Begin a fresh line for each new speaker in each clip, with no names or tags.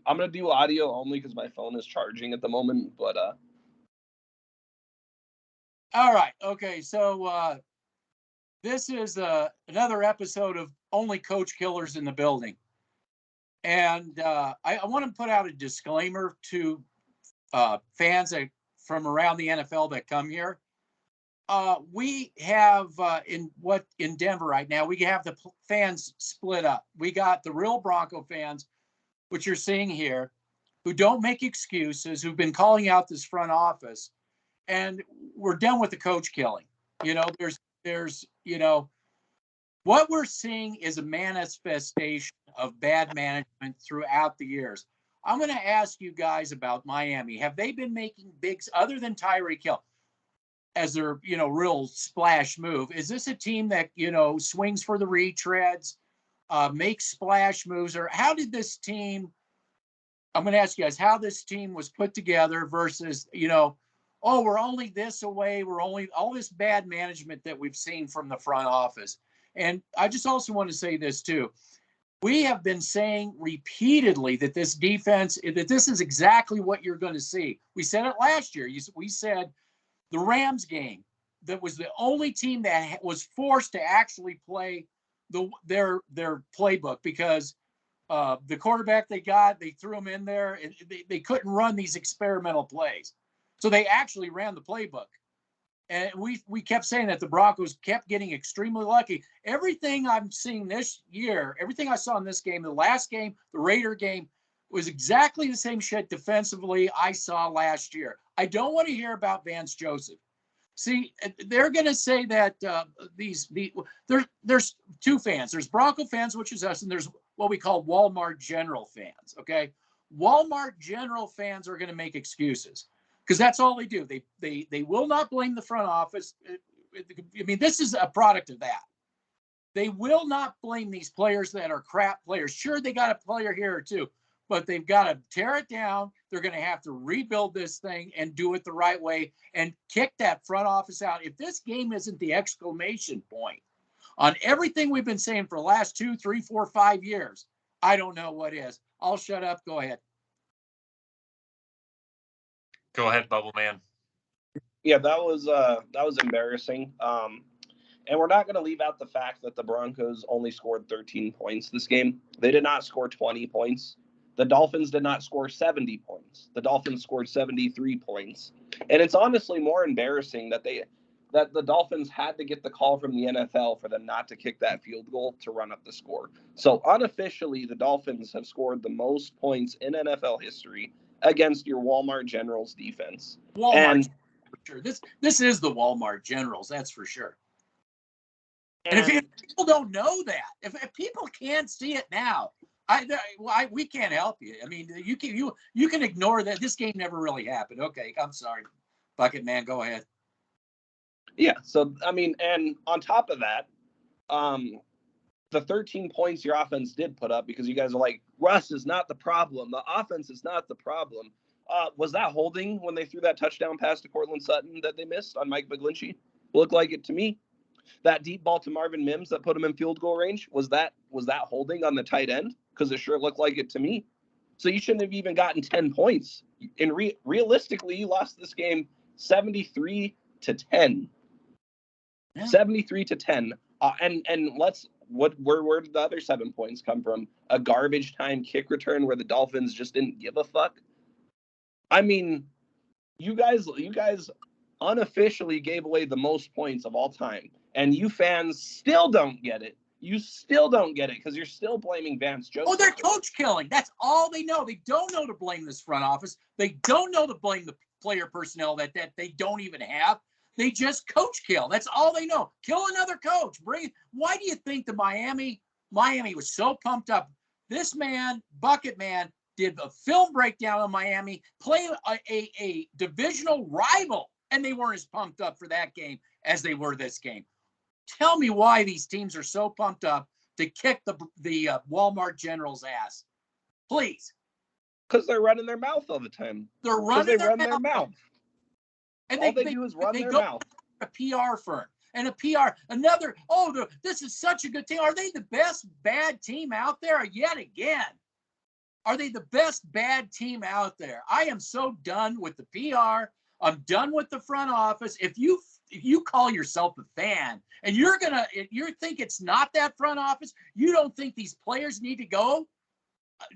I'm going to do audio only because my phone is charging at the moment, but
all right. Okay, so this is another episode of Only Coach Killers in the Building. And I want to put out a disclaimer to fans from around the NFL that come here. We have in Denver right now, we have the fans split up. We got the real Bronco fans, which you're seeing here, who don't make excuses, who've been calling out this front office, and we're done with the coach killing. There's what we're seeing is a manifestation of bad management throughout the years. I'm going to ask you guys about Miami. Have they been making bigs other than Tyreek Hill as their, real splash move? Is this a team that, swings for the retreads, makes splash moves? Or how did this team, I'm going to ask you guys how this team was put together versus, we're only this away. We're only all this bad management that we've seen from the front office. And I just also want to say this too. We have been saying repeatedly that this defense, that this is exactly what you're going to see. We said it last year. We said the Rams game, that was the only team that was forced to actually play their playbook because the quarterback they got, they threw him in there. And they couldn't run these experimental plays. So they actually ran the playbook. And we kept saying that the Broncos kept getting extremely lucky. Everything I'm seeing this year, everything I saw in this game, the last game, the Raider game, was exactly the same shit defensively I saw last year. I don't want to hear about Vance Joseph. See, they're going to say that there's two fans. There's Bronco fans, which is us, and there's what we call Walmart General fans, okay? Walmart General fans are going to make excuses. Because that's all they do. They will not blame the front office. I mean, this is a product of that. They will not blame these players that are crap players. Sure, they got a player here or two, but they've got to tear it down. They're going to have to rebuild this thing and do it the right way and kick that front office out. If this game isn't the exclamation point on everything we've been saying for the last 2, 3, 4, 5 years, I don't know what is. I'll shut up. Go ahead.
Go ahead, Bubble Man.
Yeah, that was embarrassing. And we're not going to leave out the fact that the Broncos only scored 13 points this game. They did not score 20 points. The Dolphins did not score 70 points. The Dolphins scored 73 points. And it's honestly more embarrassing that the Dolphins had to get the call from the NFL for them not to kick that field goal to run up the score. So unofficially, the Dolphins have scored the most points in NFL history against your Walmart Generals defense.
Walmart, for sure. This is the Walmart Generals, that's for sure. And if people don't know that, if people can't see it now, we can't help you. I mean, you can ignore that. This game never really happened. Okay, I'm sorry, Bucket Man, go ahead.
Yeah. So I mean, and on top of that, the 13 points your offense did put up, because you guys are like, Russ is not the problem. The offense is not the problem. Was that holding when they threw that touchdown pass to Cortland Sutton that they missed on Mike McGlinchey? Looked like it to me. That deep ball to Marvin Mims that put him in field goal range, was that holding on the tight end? Because it sure looked like it to me. So you shouldn't have even gotten 10 points. And realistically, you lost this game 73-10. Yeah. 73-10. And where did the other 7 points come from? A garbage time kick return where the Dolphins just didn't give a fuck. I mean, you guys unofficially gave away the most points of all time, and you fans still don't get it. You still don't get it because you're still blaming Vance Joseph.
Oh, they're coach killing. That's all they know. They don't know to blame this front office. They don't know to blame the player personnel that they don't even have. They just coach kill. That's all they know. Kill another coach. Why do you think the Miami was so pumped up? This man, Bucket Man, did a film breakdown on Miami, play a divisional rival, and they weren't as pumped up for that game as they were this game. Tell me why these teams are so pumped up to kick the Walmart Generals' ass. Please.
Because they're running their mouth all the time.
They're running their mouth.
And all they do is run their mouth.
A PR firm. And this is such a good team. Are they the best bad team out there yet again? Are they the best bad team out there? I am so done with the PR. I'm done with the front office. If you call yourself a fan and you think it's not that front office, you don't think these players need to go,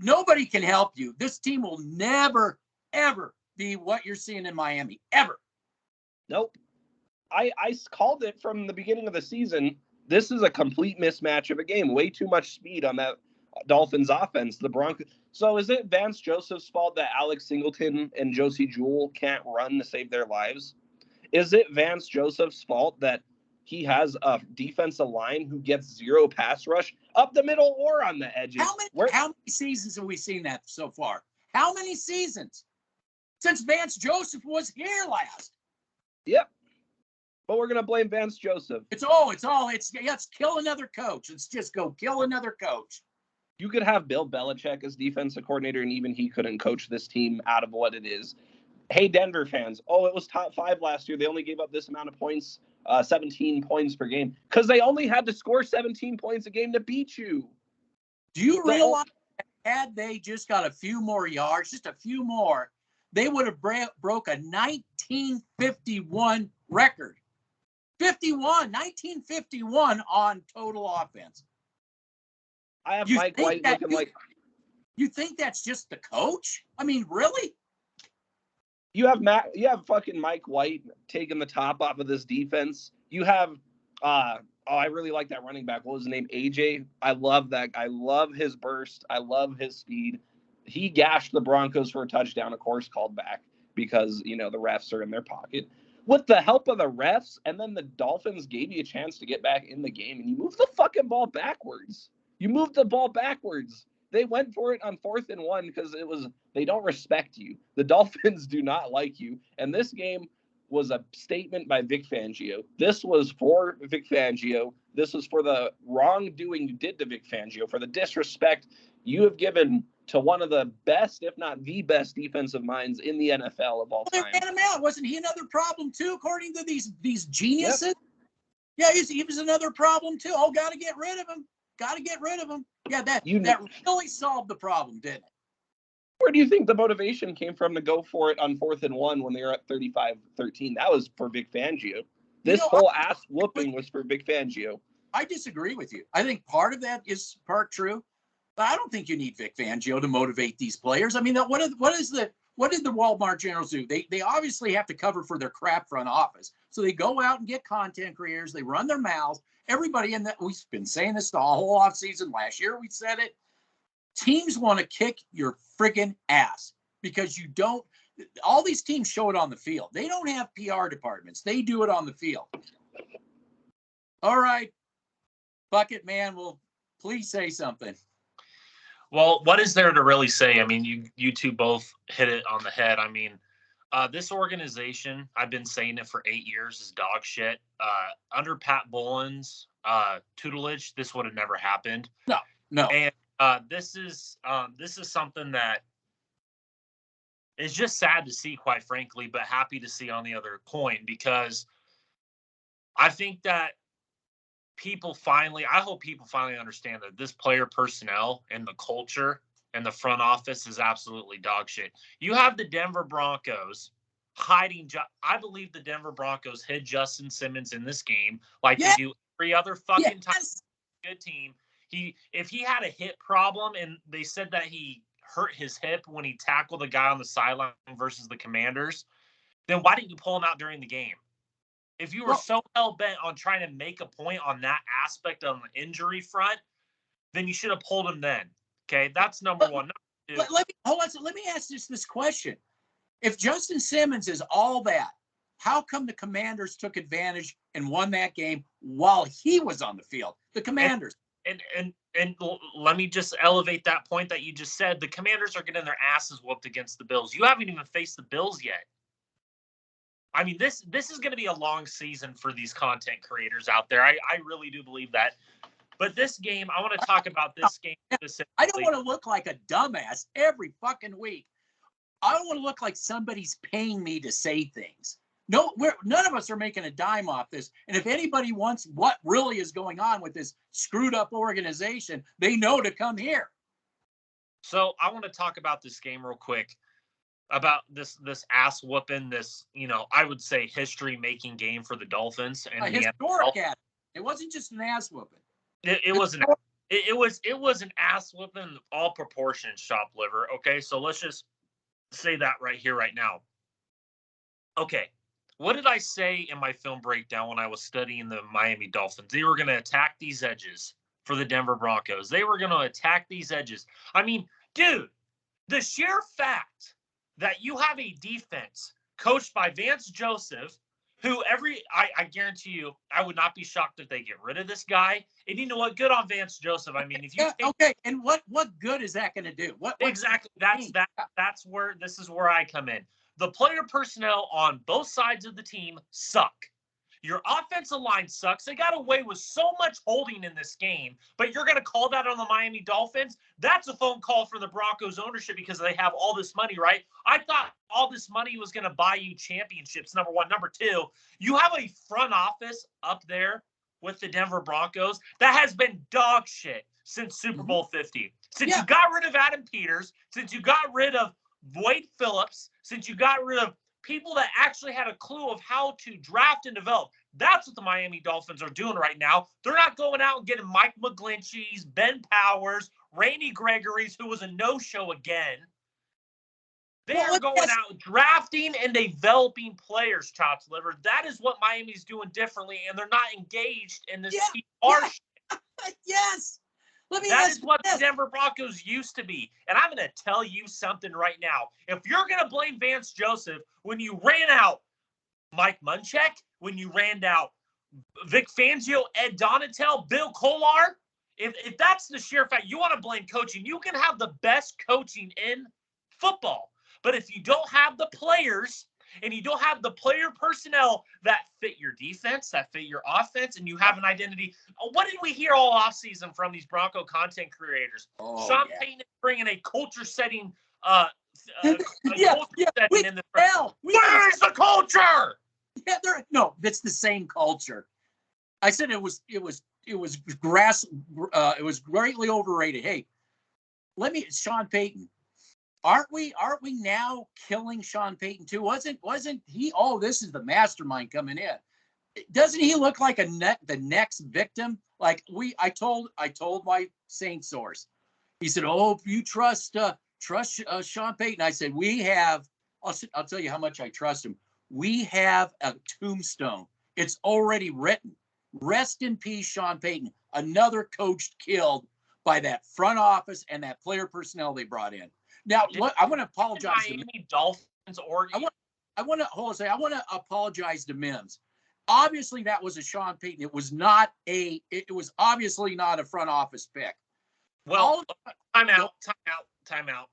nobody can help you. This team will never, ever be what you're seeing in Miami, ever.
Nope. I called it from the beginning of the season. This is a complete mismatch of a game. Way too much speed on that Dolphins offense. The Broncos. So is it Vance Joseph's fault that Alex Singleton and Josie Jewell can't run to save their lives? Is it Vance Joseph's fault that he has a defensive line who gets zero pass rush up the middle or on the edges?
How many seasons have we seen that so far? How many seasons? Since Vance Joseph was here last.
Yep. But we're going to blame Vance Joseph.
Let's kill another coach. Let's just go kill another coach.
You could have Bill Belichick as defensive coordinator, and even he couldn't coach this team out of what it is. Hey, Denver fans. Oh, it was top 5 last year. They only gave up this amount of points, 17 points per game, because they only had to score 17 points a game to beat you.
Do you realize that had they just got a few more yards, just a few more, they would have broke a 1951 record. 1951 on total offense.
I have Mike White looking like.
You think that's just the coach? I mean, really?
You have fucking Mike White taking the top off of this defense. You have, I really like that running back. What was his name? AJ. I love that. I love his burst. I love his speed. He gashed the Broncos for a touchdown, of course, called back because, the refs are in their pocket. With the help of the refs, and then the Dolphins gave you a chance to get back in the game, and you moved the fucking ball backwards. They went for it on 4th and 1 because they don't respect you. The Dolphins do not like you. And this game was a statement by Vic Fangio. This was for Vic Fangio. This was for the wrongdoing you did to Vic Fangio, for the disrespect you have given to one of the best, if not the best, defensive minds in the NFL of all time.
They ran him out. Wasn't he another problem too, according to these geniuses? Yep. Yeah, he was another problem too. Oh, got to get rid of him. Yeah, that really solved the problem, didn't it?
Where do you think the motivation came from to go for it on 4th and 1 when they were at 35-13? That was for Vic Fangio. This whole ass whooping was for Vic Fangio.
I disagree with you. I think part of that is part true, but I don't think you need Vic Fangio to motivate these players. I mean, what did the Walmart Generals do? They obviously have to cover for their crap front office. So they go out and get content creators. They run their mouths. Everybody in that, we've been saying this the whole offseason. Last year we said it. Teams want to kick your friggin' ass because you don't. All these teams show it on the field. They don't have PR departments. They do it on the field. All right, Bucket Man, will please say something.
Well, what is there to really say? I mean, you two both hit it on the head. I mean, this organization, I've been saying it for 8 years, is dog shit. Under Pat Bowlen's tutelage, this would have never happened.
No.
And this is something that is just sad to see, quite frankly, but happy to see on the other coin, because I think that I hope people finally understand that this player personnel and the culture and the front office is absolutely dog shit. You have the Denver Broncos hiding. I believe the Denver Broncos hid Justin Simmons in this game like they do every other fucking time. Good team. If he had a hip problem and they said that he hurt his hip when he tackled the guy on the sideline versus the Commanders, then why didn't you pull him out during the game? If you were so hell-bent on trying to make a point on that aspect on the injury front, then you should have pulled him then. Okay, that's number one.
Let me ask this question. If Justin Simmons is all that, how come the Commanders took advantage and won that game while he was on the field? The Commanders.
And let me just elevate that point that you just said. The Commanders are getting their asses whooped against the Bills. You haven't even faced the Bills yet. I mean, this is going to be a long season for these content creators out there. I really do believe that. But this game, I want to talk about this game specifically.
I don't want to look like a dumbass every fucking week. I don't want to look like somebody's paying me to say things. No, none of us are making a dime off this. And if anybody wants what really is going on with this screwed up organization, they know to come here.
So I want to talk about this game real quick, about this ass whooping, this, I would say history making game for the Dolphins and
A
the
historic
NFL.
at it. It wasn't just an ass whooping.
It was an ass whooping, all proportions, shop liver. Okay, so let's just say that right here, right now. Okay, what did I say in my film breakdown when I was studying the Miami Dolphins? They were going to attack these edges for the Denver Broncos. They were going to attack these edges. I mean, dude, the sheer fact that you have a defense coached by Vance Joseph, who I guarantee you, I would not be shocked if they get rid of this guy. And you know what? Good on Vance Joseph. I mean, if you
okay, and what good is that going to do? What
exactly? That's where this is where I come in. The player personnel on both sides of the team suck. Your offensive line sucks. They got away with so much holding in this game, but you're going to call that on the Miami Dolphins? That's a phone call for the Broncos ownership because they have all this money, right? I thought all this money was going to buy you championships, number one. Number two, you have a front office up there with the Denver Broncos that has been dog shit since Super Bowl 50. Since you got rid of Adam Peters, since you got rid of Wade Phillips, since you got rid of people that actually had a clue of how to draft and develop. That's what the Miami Dolphins are doing right now. They're not going out and getting Mike McGlinchey's, Ben Powers, Randy Gregory's, who was a no-show again. They are going out drafting and developing players, Chops Liver. That is what Miami's doing differently, and they're not engaged in this PR shit.
Yes.
That is what the Denver Broncos used to be. And I'm going to tell you something right now. If you're going to blame Vance Joseph when you ran out Mike Munchak, when you ran out Vic Fangio, Ed Donatel, Bill Kollar, if that's the sheer fact, you want to blame coaching, you can have the best coaching in football. But if you don't have the players and you don't have the player personnel that fit your defense, that fit your offense, and you have an identity. What did we hear all offseason from these Bronco content creators? Sean Payton is bringing a culture-setting culture setting in the Where's the culture?
Yeah, no, it's the same culture. I said it was greatly overrated. Hey, Sean Payton. Aren't we now killing Sean Payton too? Wasn't he? Oh, this is the mastermind coming in. Doesn't he look like the next victim? Like I told my Saint source. He said, "Oh, you trust Sean Payton." I said, "We have." I'll tell you how much I trust him. We have a tombstone. It's already written. Rest in peace, Sean Payton. Another coach killed by that front office and that player personnel they brought in. Now, I want to apologize to
Miami Dolphins.
I want to apologize to Mims. Obviously, that was a Sean Payton. It was obviously not a front office pick.
Well, time out.
Yeah.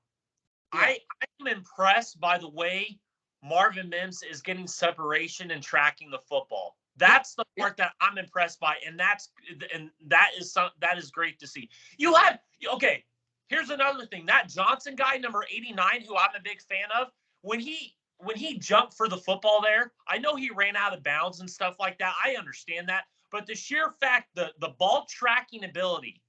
I am impressed by the way Marvin Mims is getting separation and tracking the football. That's the part that I'm impressed by, and that is great to see. Here's another thing. That Johnson guy, number 89, who I'm a big fan of, when he jumped for the football there, I know he ran out of bounds and stuff like that. I understand that. But the sheer fact, the ball tracking ability.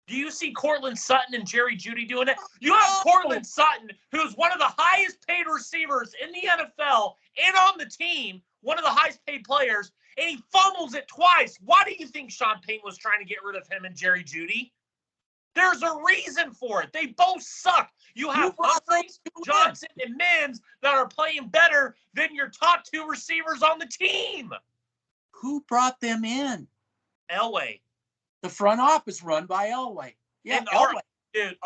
Do you see Cortland Sutton and Jerry Jeudy doing it? You have Cortland Sutton, who's one of the highest paid receivers in the NFL and on the team, one of the highest paid players, and he fumbles it twice. Why do you think Sean Payton was trying to get rid of him and Jerry Jeudy? There's a reason for it. They both suck. You have Humphries, Johnson, and Mims that are playing better than your top two receivers on the team.
Who brought them in?
Elway.
The front office run by Elway. Yeah, Elway.
Dude,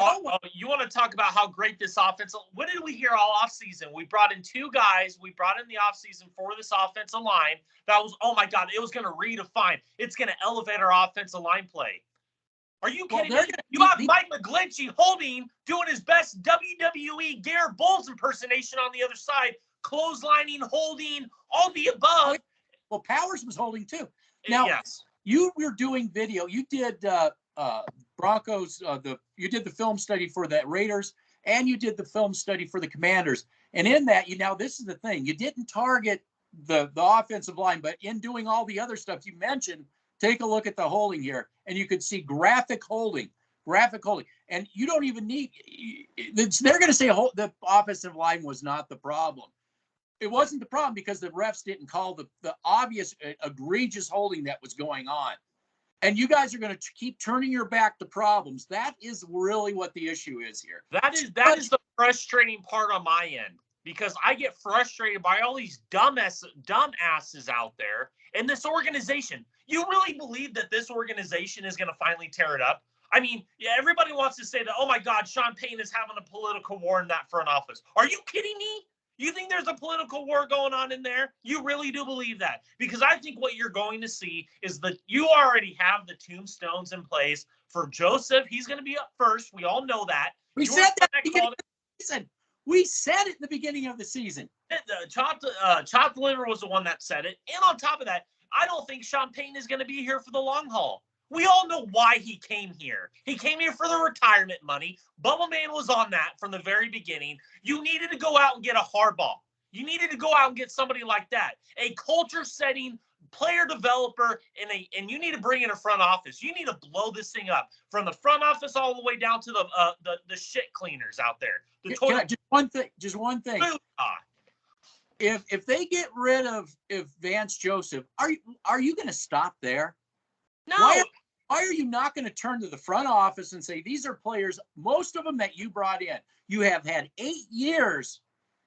you want to talk about how great this offense? What did we hear all offseason? We brought in two guys. We brought in the offseason for this offensive line. That was, oh my God, it was going to redefine. It's going to elevate our offensive line play. Are you kidding me? You have Mike McGlinchey doing his best WWE Garrett Bowles impersonation on the other side, clotheslining, holding, all the above.
Well, Powers was holding too. Now,
yes.
You were doing video. You did Broncos. You did the film study for the Raiders, and you did the film study for the Commanders. And in that, this is the thing. You didn't target the offensive line, but in doing all the other stuff you mentioned, take a look at the holding here, and you could see graphic holding. graphic holding. And you don't even need – they're going to say the offensive line was not the problem. It wasn't the problem because the refs didn't call the obvious egregious holding that was going on. And you guys are going to keep turning your back to problems. That is really what the issue is here.
That is the frustrating part on my end, because I get frustrated by all these dumbasses out there in this organization. You really believe that this organization is going to finally tear it up? I mean, yeah, everybody wants to say that, oh my God, Sean Payton is having a political war in that front office. Are you kidding me? You think there's a political war going on in there? You really do believe that? Because I think what you're going to see is that you already have the tombstones in place for Joseph. He's going to be up first. We all know that.
We said that at the beginning of the season. We said it in the beginning of the season.
Chopped Liver was the one that said it. And on top of that, I don't think Sean Payton is going to be here for the long haul. We all know why he came here. He came here for the retirement money. Bubble Man was on that from the very beginning. You needed to go out and get a Harbaugh. You needed to go out and get somebody like that. A culture-setting player developer, and you need to bring in a front office. You need to blow this thing up from the front office all the way down to the shit cleaners out there.
Just one thing. If they get rid of Vance Joseph, are you going to stop there?
No.
Why are you not going to turn to the front office and say, these are players, most of them that you brought in? You have had 8 years.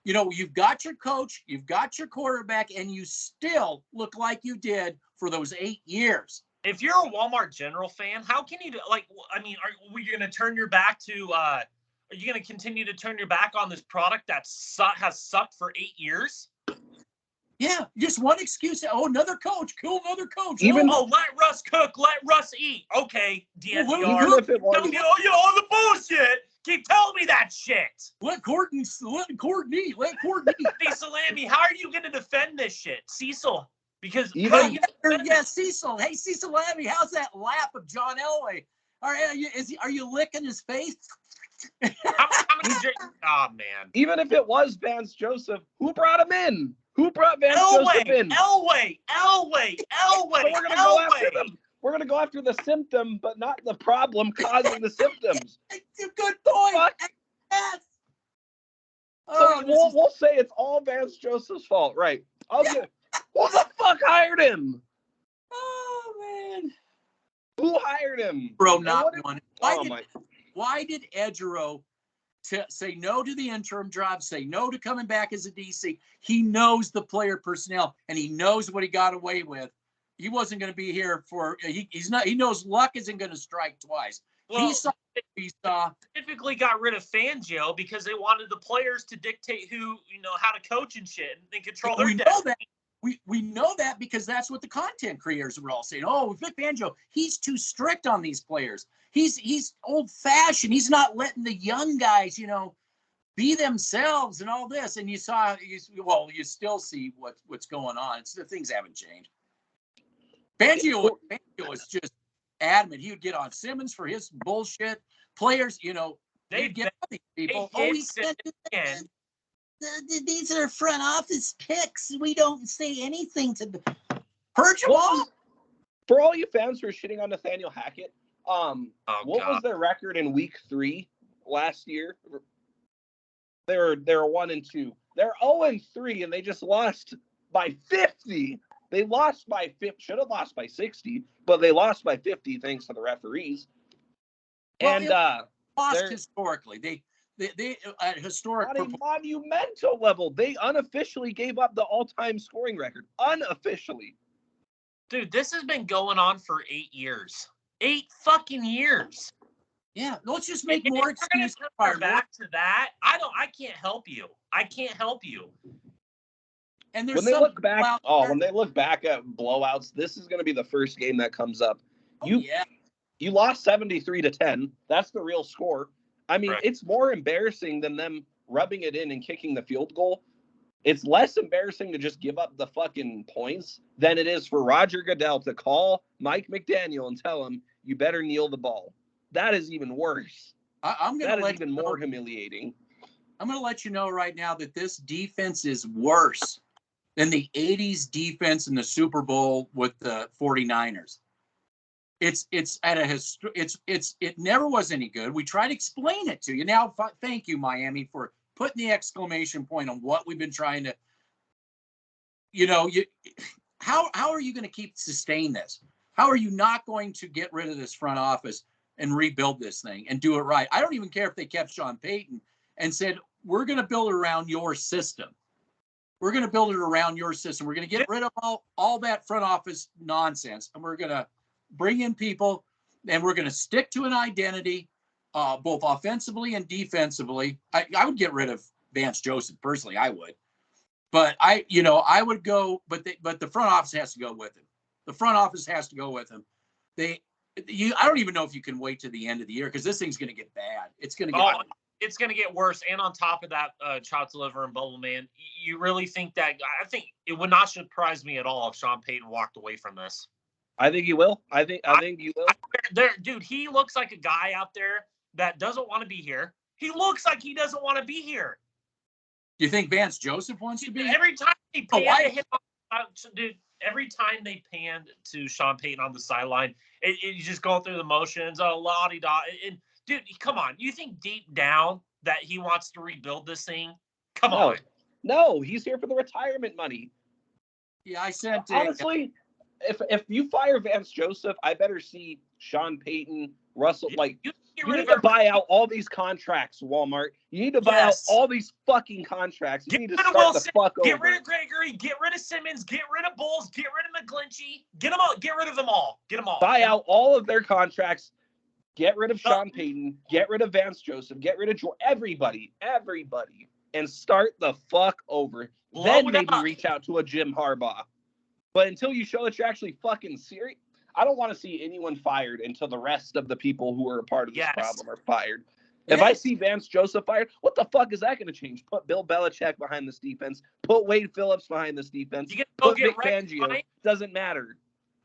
You know, you've got your coach, you've got your quarterback, and you still look like you did for those 8 years.
If you're a Walmart General fan, how can you do, like, I mean, are you going to turn your back to, are you going to continue to turn your back on this product that has sucked for 8 years?
Yeah, just one excuse. Oh, another coach. Cool, another coach.
Let Russ cook. Let Russ eat. Okay, DNVR.
Even if it was,
all the bullshit. Keep telling me that shit.
Let Courtney eat.
Hey, Salami, how are you going to defend this shit? Cecil. Because
Cecil. Hey, Cecil Lammy, how's that lap of John Elway? Are you licking his face?
how many oh, man.
Even if it was Vance Joseph, who brought him in? Who brought Vance Joseph in?
Elway.
So we're gonna go after the symptom, but not the problem causing the symptoms.
Good point. Yes.
So we'll say it's all Vance Joseph's fault, right? Who the fuck hired him?
Oh man.
Who hired him?
Bro, not one. Why did Edgero say no to the interim job, say no to coming back as a DC? He knows the player personnel, and he knows what he got away with. He wasn't going to be here for. He's not. He knows luck isn't going to strike twice.
Well,
he saw.
Typically got rid of Fangio because they wanted the players to dictate how to coach and shit and control their destiny.
We know that because that's what the content creators were all saying. Oh, Vic Fangio, he's too strict on these players. He's old-fashioned. He's not letting the young guys, be themselves and all this. And you still see what's going on. Things haven't changed. Fangio was just adamant. He would get on Simmons for his bullshit. Players, they'd get on these people.
He can't do that.
These are front office picks. We don't say anything to purge them all.
For all you fans who are shitting on Nathaniel Hackett, what was their record in week 3 last year? They were 1-2. They're 0-3, and they just lost by 50. They lost by 50. Should have lost by 60, but they lost by 50 thanks to the referees.
Lost historically. They at historic
on a monumental level, they unofficially gave up the all-time scoring record. Unofficially.
Dude, this has been going on for 8 years. 8 fucking years.
Yeah, let's just make more excuses.
Back to that. I can't help you.
And there's
when they look back at blowouts, this is going to be the first game that comes up. You lost 73-10. That's the real score. I mean, It's more embarrassing than them rubbing it in and kicking the field goal. It's less embarrassing to just give up the fucking points than it is for Roger Goodell to call Mike McDaniel and tell him, you better kneel the ball. That is even worse. That is even more humiliating.
I'm going to let you know right now that this defense is worse than the 80s defense in the Super Bowl with the 49ers. It's at a it never was any good. We try to explain it to you. Now, thank you, Miami, for putting the exclamation point on what we've been trying to, how are you going to sustain this? How are you not going to get rid of this front office and rebuild this thing and do it right? I don't even care if they kept Sean Payton and said, we're going to build it around your system. We're going to build it around your system. We're going to get rid of all that front office nonsense. And we're going to bring in people, and we're going to stick to an identity, both offensively and defensively. I would get rid of Vance Joseph personally. I would, but I would go, but the front office has to go with him. The front office has to go with him. I don't even know if you can wait to the end of the year because this thing's going to get bad. It's going to get.
It's going to get worse. And on top of that, Chop Liver and Bubble Man, you really think that? I think it would not surprise me at all if Sean Payton walked away from this.
I think he will. I think he will.
Dude, he looks like a guy out there that doesn't want to be here. He looks like he doesn't want to be here.
You think Vance Joseph wants to be?
Every time they every time they panned to Sean Payton on the sideline, you just going through the motions. Oh, la-di-da. And dude, come on. You think deep down that he wants to rebuild this thing? Come on.
No, he's here for the retirement money.
Yeah, I sent
honestly. If you fire Vance Joseph, I better see Sean Payton, Russell. You need to buy out all these contracts, Walmart. You need to buy out all these fucking contracts. You need to start the fuck over.
Get rid of Gregory. Get rid of Simmons. Get rid of Bulls. Get rid of McGlinchey. Get them all. Get rid of them all. Get them all.
Buy out all of their contracts. Get rid of Sean Payton. Get rid of Vance Joseph. Get rid of everybody, and start the fuck over. Then maybe reach out to a Jim Harbaugh. But until you show that you're actually fucking serious, I don't want to see anyone fired until the rest of the people who are a part of this problem are fired. If I see Vance Joseph fired, what the fuck is that going to change? Put Bill Belichick behind this defense. Put Wade Phillips behind this defense. Put Vic Fangio. Doesn't matter.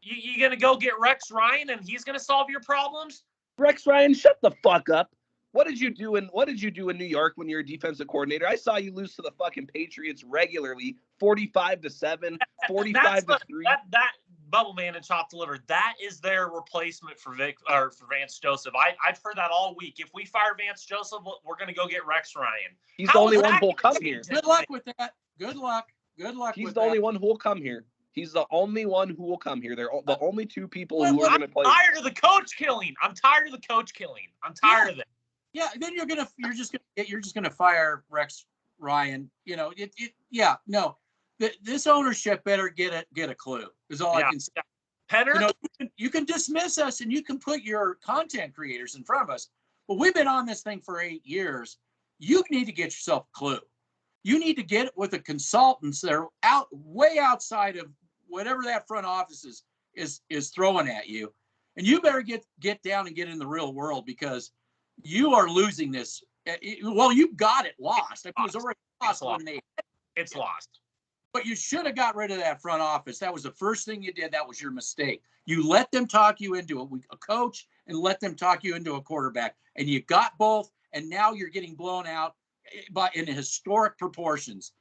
You going to go get Rex Ryan and he's going to solve your problems?
Rex Ryan, shut the fuck up. What did you do in New York when you're a defensive coordinator? I saw you lose to the fucking Patriots regularly, 45-7, 45-3.
That Bubble Man and Chop Deliver, that is their replacement for for Vance Joseph. I've heard that all week. If we fire Vance Joseph, we're going to go get Rex Ryan.
He's the only one who will come here.
Good luck with that. Good luck.
He's the only one who will come here. He's the only one who will come here. They're the only two people who are going to play.
I'm tired of the coach killing. I'm tired of it.
Yeah, then you're just gonna fire Rex Ryan. This ownership better get a clue. Is all I can say.
Penner,
you can dismiss us and you can put your content creators in front of us, but we've been on this thing for 8 years. You need to get yourself a clue. You need to get it with the consultants that are way outside of whatever that front office is throwing at you, and you better get down and get in the real world because you are losing this. Well, you got it lost. It was already lost when
it's lost.
But you should have got rid of that front office. That was the first thing you did. That was your mistake. You let them talk you into a coach and let them talk you into a quarterback, and you got both. And now you're getting blown out in historic proportions.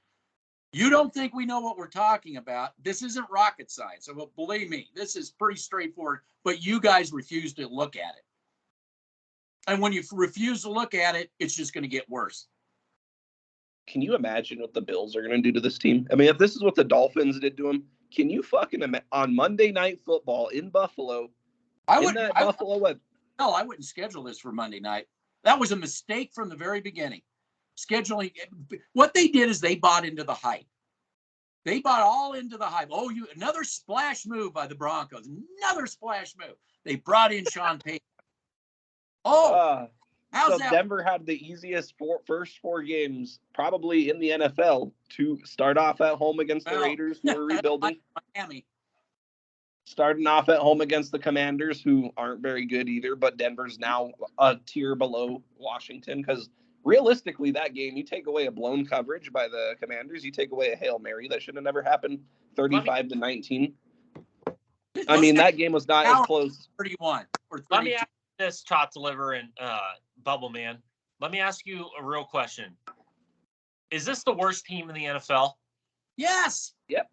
You don't think we know what we're talking about? This isn't rocket science. So believe me, this is pretty straightforward. But you guys refuse to look at it. And when you refuse to look at it, it's just going to get worse.
Can you imagine what the Bills are going to do to this team? I mean, if this is what the Dolphins did to them, can you fucking on Monday Night Football in Buffalo?
I wouldn't schedule this for Monday night. That was a mistake from the very beginning. Scheduling. What they did is they bought into the hype. They bought all into the hype. Oh, another splash move by the Broncos. Another splash move. They brought in Sean Payton. How's that?
Denver had the easiest first 4 games probably in the NFL to start off at home against the Raiders who are rebuilding.
Miami.
Starting off at home against the Commanders who aren't very good either, but Denver's now a tier below Washington because realistically that game, you take away a blown coverage by the Commanders, you take away a Hail Mary that should have never happened, 35-19. I mean, that game was not as close.
31 or 32.
Let me ask this, Chop Deliver and Bubble Man. Let me ask you a real question. Is this the worst team in the NFL?
Yes.
Yep.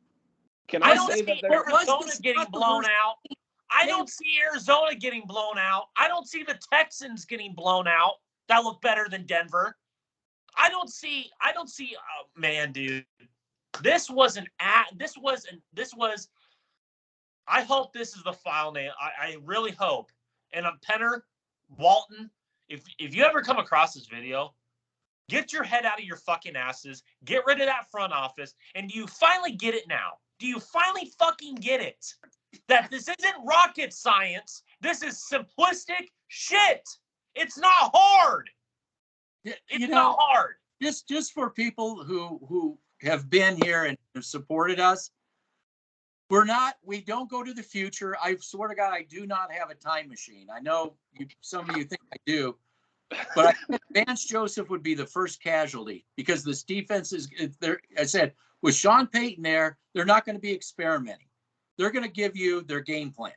Can I say that
Arizona's getting blown out? I don't see Arizona getting blown out. I don't see the Texans getting blown out. That look better than Denver. I don't see. Oh, man, dude, this was. I hope this is the file name. I really hope. And I'm Penner, Walton. If you ever come across this video, get your head out of your fucking asses. Get rid of that front office. And do you finally get it now? Do you finally fucking get it? That this isn't rocket science. This is simplistic shit. It's not hard. It's not hard.
Just for people who have been here and have supported us, we don't go to the future. I swear to God, I do not have a time machine. I know some of you think I do, but I think Vance Joseph would be the first casualty because this defense is there. I said, with Sean Payton there, they're not going to be experimenting. They're going to give you their game plan.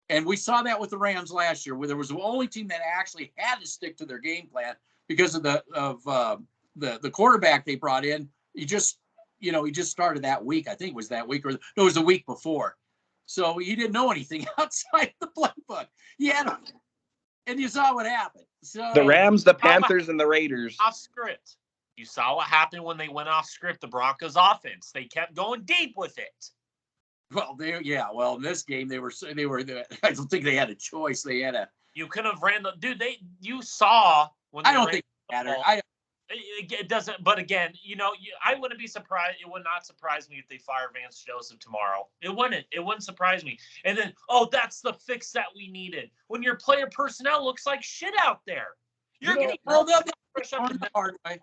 And we saw that with the Rams last year, where there was the only team that actually had to stick to their game plan because of the quarterback they brought in. He just started that week. I think it was that week, or no, it was the week before. So he didn't know anything outside the playbook. And you saw what happened. So
the Rams, the Panthers, and the Raiders.
Off script. You saw what happened when they went off script. The Broncos offense. They kept going deep with it.
Well, in this game they were. I don't think they had a choice. They had a.
You could have ran the dude. You saw when.
I don't think it mattered.
It doesn't. But again, I wouldn't be surprised. It would not surprise me if they fire Vance Joseph tomorrow. It wouldn't. It wouldn't surprise me. And then, that's the fix that we needed. When your player personnel looks like shit out there, you're getting fresh up the
hard way.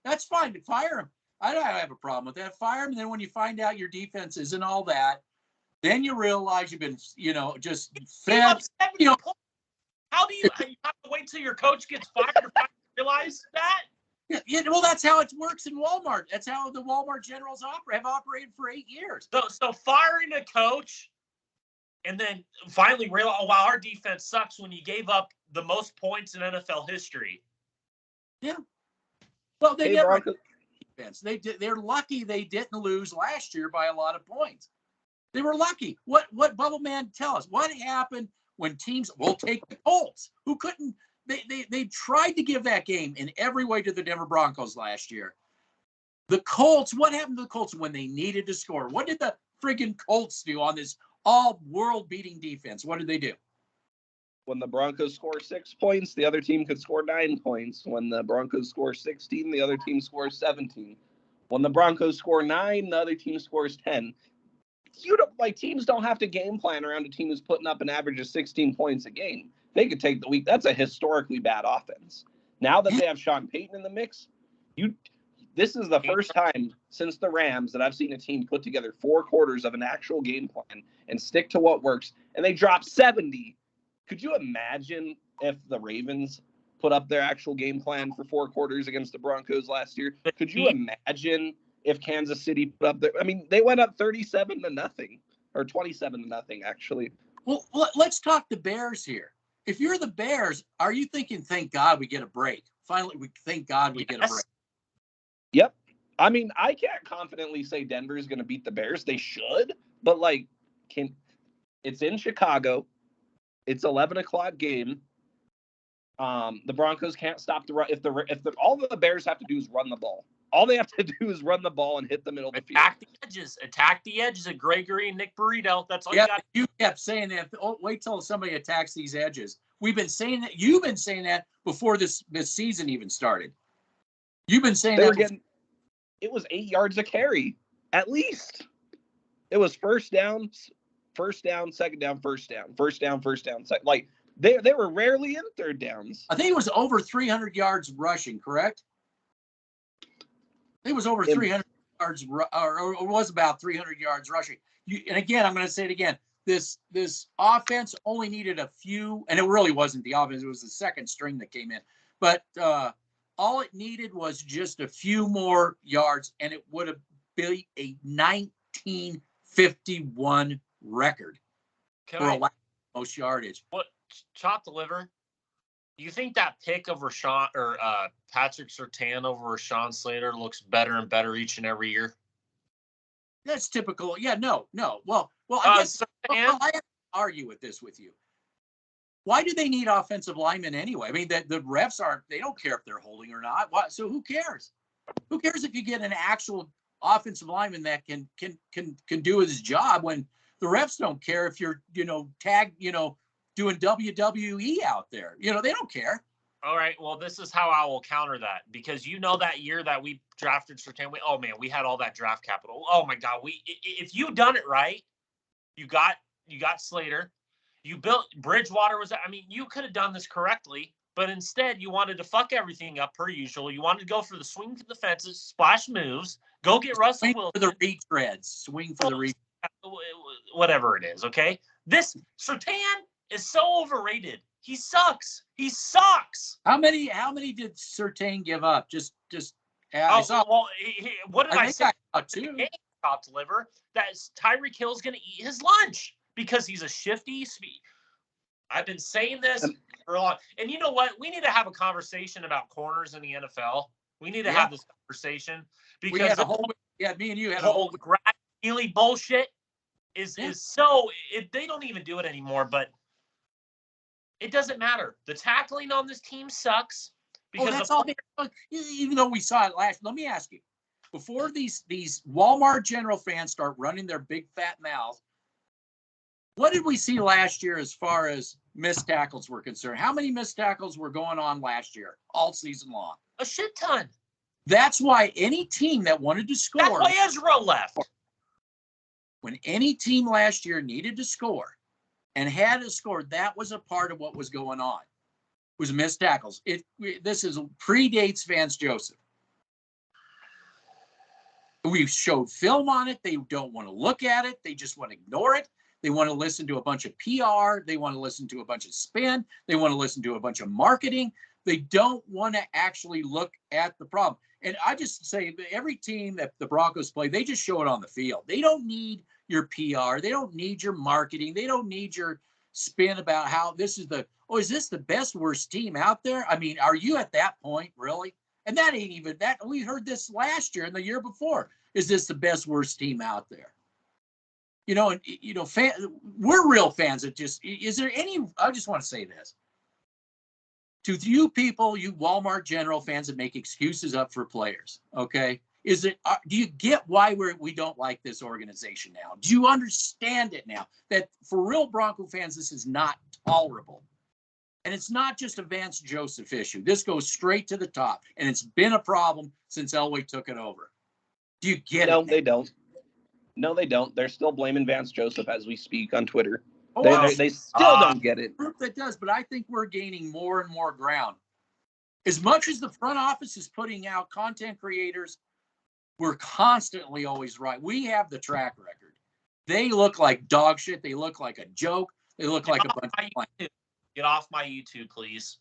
That's fine to fire him. I don't have a problem with that. Fire him. And then when you find out your defense isn't all that, then you realize you've been, just fed.
How do you have to wait till your coach gets fired to realize that?
Yeah, well, that's how it works in Walmart. That's how the Walmart generals have operated for 8 years.
So firing a coach and then finally realize, wow, our defense sucks when you gave up the most points in NFL history.
Yeah. Well, they never had defense. They're lucky they didn't lose last year by a lot of points. They were lucky. What Bubble Man, tell us what happened when teams will take the Colts, who couldn't. They tried to give that game in every way to the Denver Broncos last year. The Colts, what happened to the Colts when they needed to score? What did the friggin' Colts do on this all-world-beating defense? What did they do?
When the Broncos score 6 points, the other team could score 9 points. When the Broncos score 16, the other team scores 17. When the Broncos score 9, the other team scores 10. Teams don't have to game plan around a team who's putting up an average of 16 points a game. They could take the week. That's a historically bad offense. Now that they have Sean Payton in the mix, this is the first time since the Rams that I've seen a team put together 4 quarters of an actual game plan and stick to what works, and they drop 70. Could you imagine if the Ravens put up their actual game plan for 4 quarters against the Broncos last year? Could you imagine if Kansas City put up their? I mean, they went up 37-0 or 27-0 actually.
Well, let's talk the Bears here. If you're the Bears, are you thinking, thank God we get a break? Finally, thank God we get a break.
Yep. I mean, I can't confidently say Denver is going to beat the Bears. They should, but it's in Chicago. It's 11 o'clock game. The Broncos can't stop the run. All the Bears have to do is run the ball. All they have to do is run the ball and hit the middle of the field.
Attack the edges of Gregory and Nick Burrito. That's all you got.
You kept saying that. Wait till somebody attacks these edges. We've been saying that. You've been saying that before this season even started. You've been saying that.
It was 8 yards a carry, at least. It was first down, second down, first down. They were rarely in third downs.
I think it was over 300 yards rushing, correct? It was over 300 yards, or it was about 300 yards rushing. And again, I'm going to say it again. This offense only needed a few, and it really wasn't the offense. It was the second string that came in. But all it needed was just a few more yards, and it would have been a 1951 record for most yardage.
What, chopped the liver? Do you think that pick of Rashawn or Patrick Surtain over Rashawn Slater looks better and better each and every year?
That's typical. Yeah, no. Well, I guess argue with this with you. Why do they need offensive linemen anyway? I mean, the refs they don't care if they're holding or not. So who cares? Who cares if you get an actual offensive lineman that can do his job when the refs don't care if you're, tagged, doing WWE out there. They don't care.
All right. Well, this is how I will counter that, because that year that we drafted Surtain, we had all that draft capital. Oh my God. If you done it right, you got Slater. You built Bridgewater you could have done this correctly, but instead you wanted to fuck everything up per usual. You wanted to go for the swing for the fences, splash moves, go get Russell Wilson.
For the retreads, swing for the retreads.
Whatever it is, okay? This Surtain is so overrated. He sucks. He sucks.
How many did Surtain give up? What
did I say?
Two.
Top deliver. That Tyreek Hill's going to eat his lunch because he's a shifty. I've been saying this for a long. And you know what? We need to have a conversation about corners in the NFL. We need to have this conversation because
me and you had
the whole Grad Healy bullshit is so. They don't even do it anymore, but it doesn't matter. The tackling on this team sucks. Because
that's all. Even though we saw it last. Let me ask you. Before these Walmart General fans start running their big fat mouth, what did we see last year as far as missed tackles were concerned? How many missed tackles were going on last year, all season long?
A shit ton.
That's why any team that wanted to score.
That's why Ezra left.
When any team last year needed to score and had to score, that was a part of what was going on. It was missed tackles. This predates Vance Joseph. We've showed film on it. They don't want to look at it. They just want to ignore it. They want to listen to a bunch of PR. They want to listen to a bunch of spin. They want to listen to a bunch of marketing. They don't want to actually look at the problem. And I just say every team that the Broncos play, they just show it on the field. They don't need your PR. They don't need your marketing. They don't need your spin about how is this the best, worst team out there? I mean, are you at that point, really? And that ain't even that. We heard this last year and the year before. Is this the best, worst team out there? We're real fans. Is there any, I just want to say this. To you people, you Walmart General fans that make excuses up for players, okay? Do you get why we don't like this organization now? Do you understand it now? That for real Bronco fans, this is not tolerable. And it's not just a Vance Joseph issue. This goes straight to the top, and it's been a problem since Elway took it over. Do you get it?
No, they don't. No, they don't. They're still blaming Vance Joseph as we speak on Twitter. They still don't get it.
Group that does, but I think we're gaining more and more ground. As much as the front office is putting out content creators, we're constantly always right. We have the track record. They look like dog shit. They look like a joke. They look like a bunch of plans.
Get off my YouTube, please.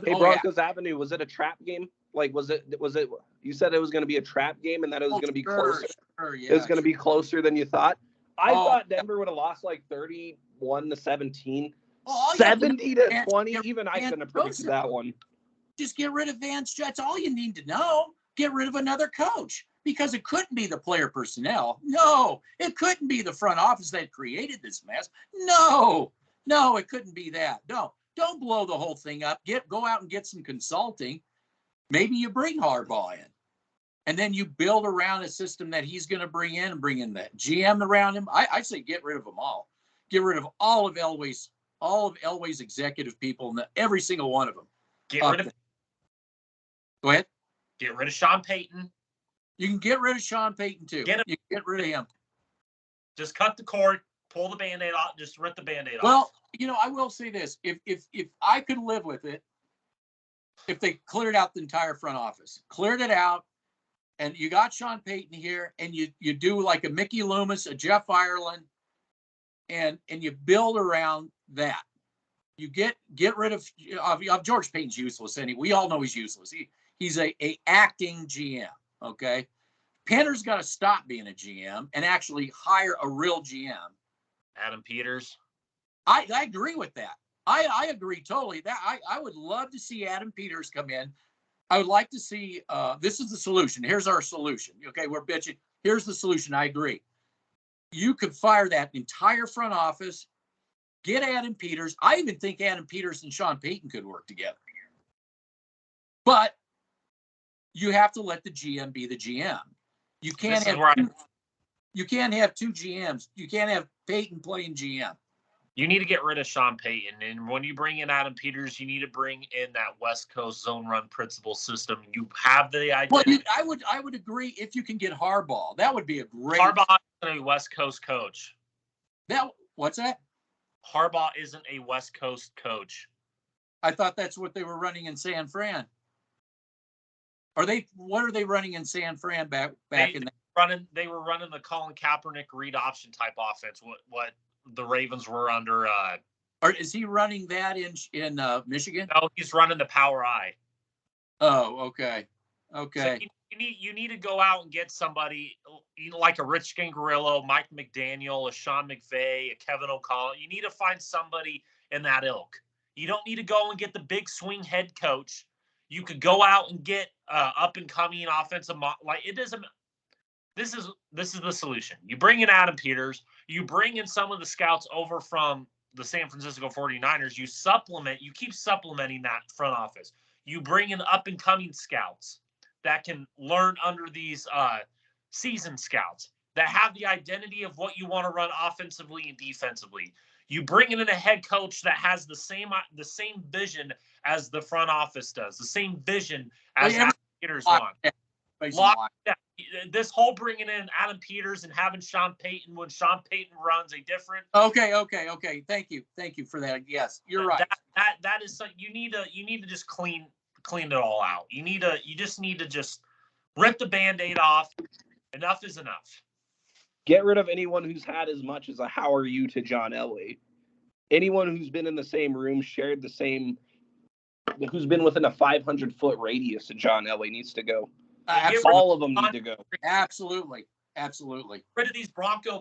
Broncos Avenue, was it a trap game? Like, was it, you said it was going to be a trap game and that it was going to be closer.
Sure, yeah,
it was going to be closer than you thought. I thought Denver would have lost like 31-17, 70-20. Even I couldn't have predicted that one.
Just get rid of Vance. That's all you need to know. Get rid of another coach, because it couldn't be the player personnel. No, it couldn't be the front office that created this mess. No, it couldn't be that. No, don't blow the whole thing up. Go out and get some consulting. Maybe you bring Harbaugh in, and then you build around a system that he's going to bring in that GM around him. I say get rid of them all. Get rid of all of Elway's executive people, and every single one of them. Go ahead.
Get rid of Sean Payton.
You can get rid of Sean Payton too. You can get rid of him.
Just cut the cord, pull the Band-Aid off, just rip the Band-Aid off.
Well, I will say this. If I could live with it, if they cleared out the entire front office, cleared it out, and you got Sean Payton here, and you do like a Mickey Loomis, a Jeff Ireland, and you build around that. You get rid of George Payton's useless. We all know he's useless. He's a acting GM. Okay, Penner's got to stop being a GM and actually hire a real GM.
Adam Peters.
I agree with that. I agree totally. That I would love to see Adam Peters come in. I would like to see. This is the solution. Here's our solution. Okay, we're bitching. Here's the solution. I agree. you could fire that entire front office, get Adam Peters. I even think Adam Peters and Sean Payton could work together. But you have to let the GM be the GM. You can't have two GMs. You can't have Payton playing GM.
You need to get rid of Sean Payton. And when you bring in Adam Peters, you need to bring in that West Coast zone run principle system. You have the identity.
Well, I would agree if you can get Harbaugh. That would be a great.
Harbaugh isn't a West Coast coach.
What's that?
Harbaugh isn't a West Coast coach.
I thought that's what they were running in San Fran. What are they running in San Fran back in the
They were running the Colin Kaepernick read option type offense. What the Ravens were under.
Or is he running that in Michigan?
No, he's running the Power I.
Oh, okay. Okay.
So you need to go out and get somebody like a Rich Gangarillo, Mike McDaniel, a Sean McVay, a Kevin O'Connell. You need to find somebody in that ilk. You don't need to go and get the big swing head coach. You could go out and get up and coming offensive it doesn't. This is the solution. You bring in Adam Peters. You bring in some of the scouts over from the San Francisco 49ers. You keep supplementing that front office. You bring in up and coming scouts that can learn under these seasoned scouts that have the identity of what you want to run offensively and defensively. You bring in a head coach that has the same vision as the front office does, the same vision as Adam Peters wants. This whole bringing in Adam Peters and having Sean Payton when Sean Payton runs a different.
Okay. Thank you for that. Yes, you're right.
That is something you need to just clean it all out. You just need to just rip the Band-Aid off. Enough is enough.
Get rid of anyone who's had as much as a how are you to John Elway. Anyone who's been in the same room, shared the same, who's been within a 500-foot radius of John Elway needs to go. All of them need to go.
Absolutely.
Rid of these Bronco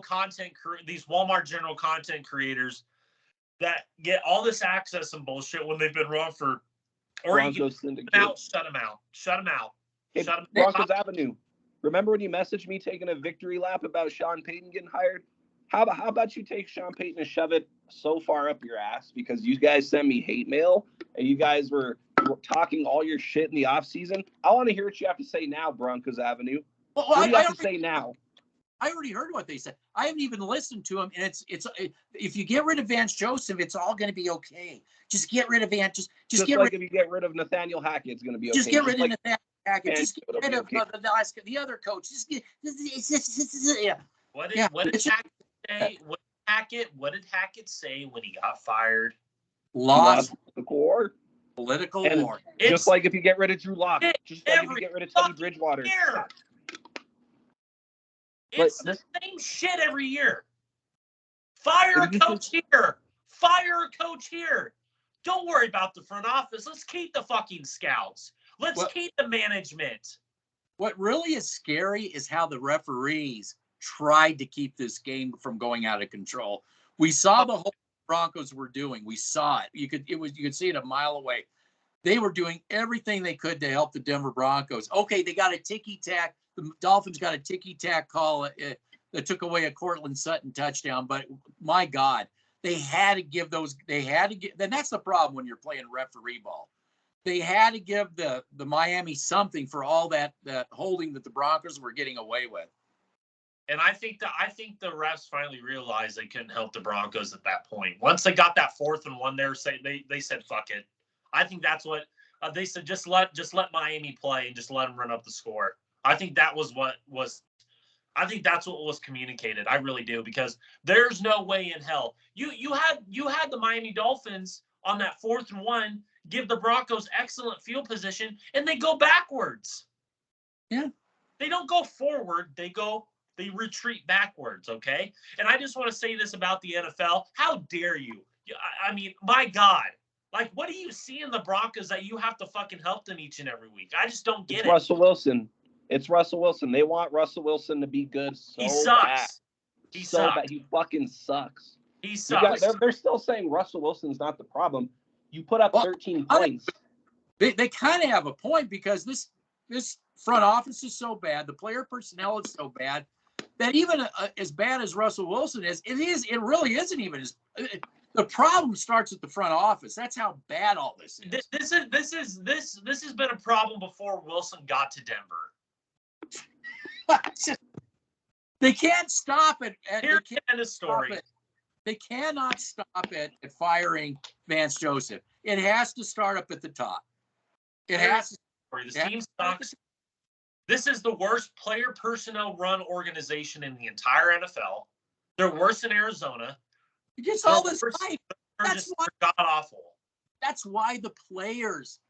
these Walmart general content creators that get all this access and bullshit when they've been wrong for. Or
Broncos
syndicate. Shut them out.
Hey, Broncos Avenue. Remember when you messaged me taking a victory lap about Sean Payton getting hired? How about you take Sean Payton and shove it so far up your ass because you guys sent me hate mail and you guys were talking all your shit in the offseason? I want to hear what you have to say now, Broncos Avenue.
Well,
what do you have to say now?
I already heard what they said. I haven't even listened to them, and it's if you get rid of Vance Joseph, it's all going to be okay. Just get rid of Vance. Just get
like if you get rid of Nathaniel Hackett, it's going to be okay.
Just get rid of Nathaniel Hackett. Just get rid of the other coach. Yeah.
What did Hackett say? What did Hackett say when he got fired?
Lost
the core.
Political war.
Just like if you get rid of Drew Lock. Just like if you get rid of Teddy Bridgewater.
It's the same shit every year. Fire a coach here. Fire a coach here. Don't worry about the front office. Let's keep the fucking scouts. Let's keep the management.
What really is scary is how the referees tried to keep this game from going out of control. We saw the whole Broncos were doing. We saw it. You could see it a mile away. They were doing everything they could to help the Denver Broncos. Okay, they got a ticky-tack. The Dolphins got a ticky-tack call that took away a Cortland Sutton touchdown. But my God, they had to give those. They had to get. Then that's the problem when you're playing referee ball. They had to give the Miami something for all that holding that the Broncos were getting away with.
And I think the refs finally realized they couldn't help the Broncos at that point. Once they got that 4th and 1, they said fuck it. I think that's what they said. Just let Miami play and just let them run up the score. I think that was what was. I think that's what was communicated. I really do, because there's no way in hell you had the Miami Dolphins on that 4th and 1 give the Broncos excellent field position and they go backwards.
Yeah,
they don't go forward. They retreat backwards, okay? And I just want to say this about the NFL. How dare you? I mean, my God. Like, what do you see in the Broncos that you have to fucking help them each and every week? I just don't get it.
Russell Wilson. It's Russell Wilson. They want Russell Wilson to be good so
he sucks.
Bad.
He
so
sucks.
bad. He fucking sucks.
He sucks.
They're still saying Russell Wilson's not the problem. You put up 13 points.
They kind of have a point because this front office is so bad. The player personnel is so bad. that even as bad as Russell Wilson is, it really isn't even as. The problem starts at the front office. That's how bad all this is.
This has been a problem before Wilson got to Denver.
They can't stop it.
Here's the end of story.
They cannot stop it at firing Vance Joseph. It has to start up at the top. It has to.
The team sucks. This is the worst player personnel run organization in the entire NFL. They're worse than Arizona.
It gets all this hype.
That's why god awful.
That's why the players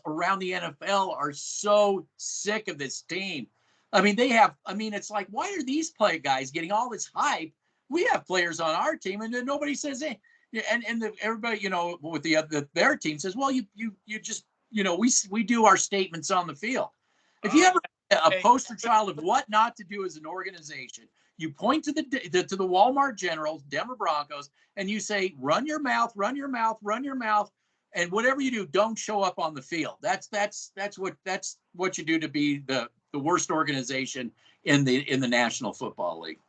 around the NFL are so sick of this team. I mean, it's like, why are these play guys getting all this hype? We have players on our team, and then nobody says, hey, everybody, with their team says, well, you just, we do our statements on the field. If you have a poster child of what not to do as an organization, you point to the Walmart Generals, Denver Broncos, and you say, run your mouth, and whatever you do, don't show up on the field. That's what you do to be the worst organization in the National Football League.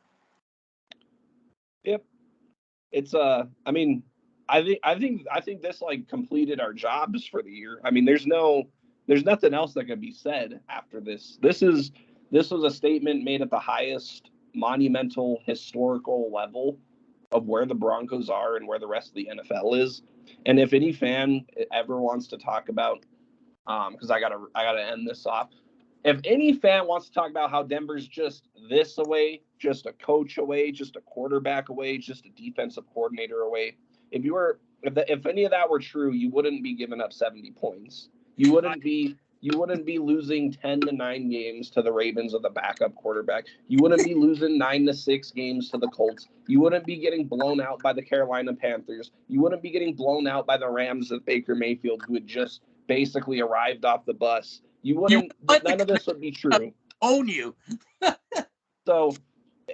Yep. It's I think this completed our jobs for the year. I mean, there's nothing else that can be said after this. This was a statement made at the highest monumental historical level of where the Broncos are and where the rest of the NFL is. And if any fan ever wants to talk about, because I gotta end this off. If any fan wants to talk about how Denver's just this away, just a coach away, just a quarterback away, just a defensive coordinator away, if any of that were true, you wouldn't be giving up 70 points. You wouldn't be losing 10-9 games to the Ravens with a backup quarterback. You wouldn't be losing 9-6 games to the Colts. You wouldn't be getting blown out by the Carolina Panthers. You wouldn't be getting blown out by the Rams of Baker Mayfield, who had just basically arrived off the bus. None of this would be true.
Own you.
So,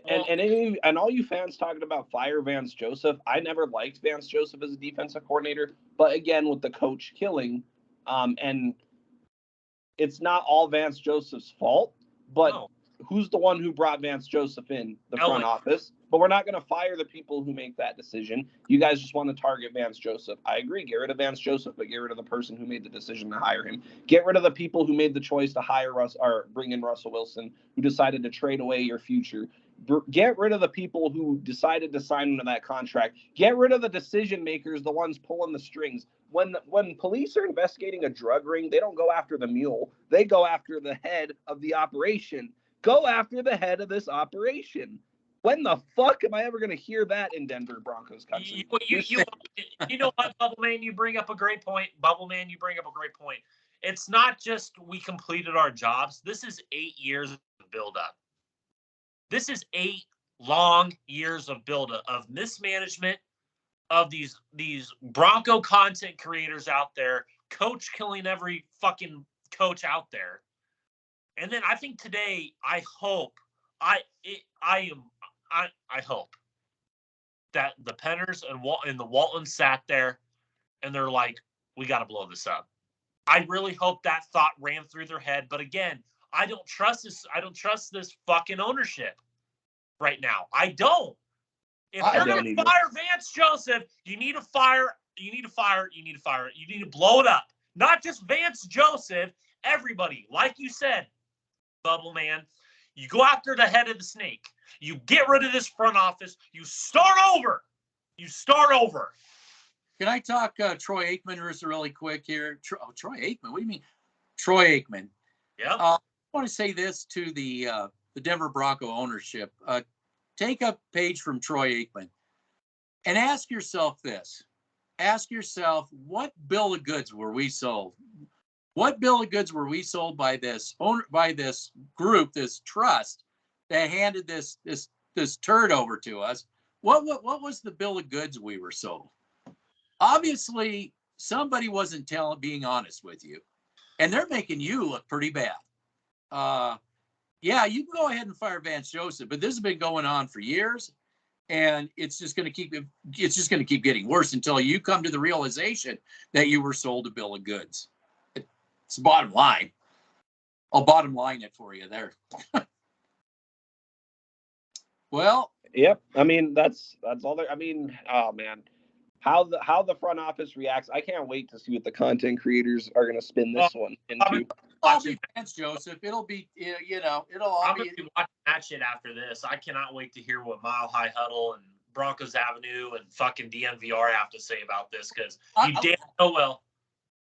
and all you fans talking about fire Vance Joseph, I never liked Vance Joseph as a defensive coordinator, but again, with the coach killing, and it's not all Vance Joseph's fault, but who's the one who brought Vance Joseph in the front office? But we're not going to fire the people who make that decision. You guys just want to target Vance Joseph. I agree. Get rid of Vance Joseph, but get rid of the person who made the decision to hire him. Get rid of the people who made the choice to hire or bring in Russell Wilson, who decided to trade away your future. Get rid of the people who decided to sign into that contract. Get rid of the decision makers, the ones pulling the strings. When police are investigating a drug ring, they don't go after the mule. They go after the head of the operation. Go after the head of this operation. When the fuck am I ever going to hear that in Denver Broncos country?
You know what, Bubbleman, you bring up a great point. It's not just we completed our jobs. This is 8 years of buildup. This is 8 long years of buildup, of mismanagement, of these Bronco content creators out there, coach killing every fucking coach out there. And then I think today, I hope that the Penners and the Waltons sat there and they're like, we got to blow this up. I really hope that thought ran through their head. But again, I don't trust this fucking ownership right now. I don't. If you're going to fire Vance Joseph, you need to blow it up. Not just Vance Joseph, everybody. Like you said, Bubble Man, you go after the head of the snake. You get rid of this front office. You start over.
Can I talk Troy Aikman really quick here? Troy Aikman? What do you mean? Troy Aikman.
Yeah.
I want to say this to the Denver Bronco ownership. Take a page from Troy Aikman and ask yourself this. Ask yourself, what bill of goods were we sold? What bill of goods were we sold by this group, this trust that handed this turd over to us? What was the bill of goods we were sold? Obviously, somebody wasn't being honest with you, and they're making you look pretty bad. Yeah, you can go ahead and fire Vance Joseph, but this has been going on for years, and it's just going to keep getting worse until you come to the realization that you were sold a bill of goods. It's the bottom line. I'll bottom line it for you there. Well,
Yep. I mean, that's all there. I mean, oh man, how the front office reacts. I can't wait to see what the content creators are going to spin this one into.
I'll be fans, Joseph. It'll be, it'll all
I'm
be.
going to be watching that shit after this. I cannot wait to hear what Mile High Huddle and Broncos Avenue and fucking DNVR have to say about this, because you damn know well.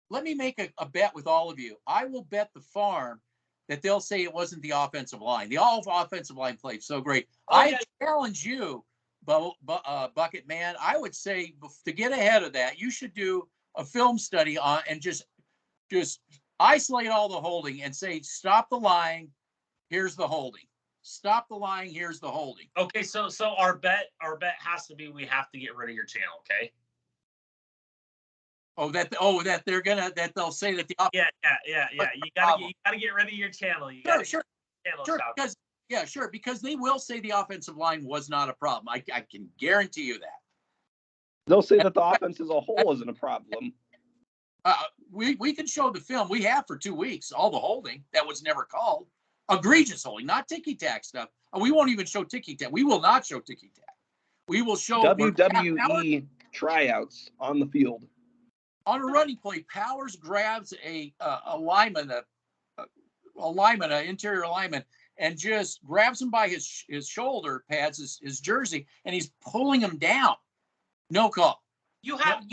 Let me make a bet with all of you. I will bet the farm that they'll say it wasn't the offensive line. The offensive line played so great. I challenge you, Bucket Man. I would say to get ahead of that, you should do a film study on and just isolate all the holding and say, stop the lying. Here's the holding. Stop the lying. Here's the holding.
Okay, so our bet has to be we have to get rid of your channel. Okay.
That they'll say that the
yeah. You gotta get rid of your channel. You gotta
sure. Because they will say the offensive line was not a problem. I can guarantee you that.
They'll say that the offense as a whole isn't a problem.
We can show the film. We have for 2 weeks all the holding that was never called. Egregious holding, not ticky-tack stuff. We won't even show ticky-tack. We will not show ticky-tack. We will show
WWE tryouts on the field.
On a running play, Powers grabs a lineman, an interior lineman, and just grabs him by his shoulder pads, his jersey, and he's pulling him down. No call.
You have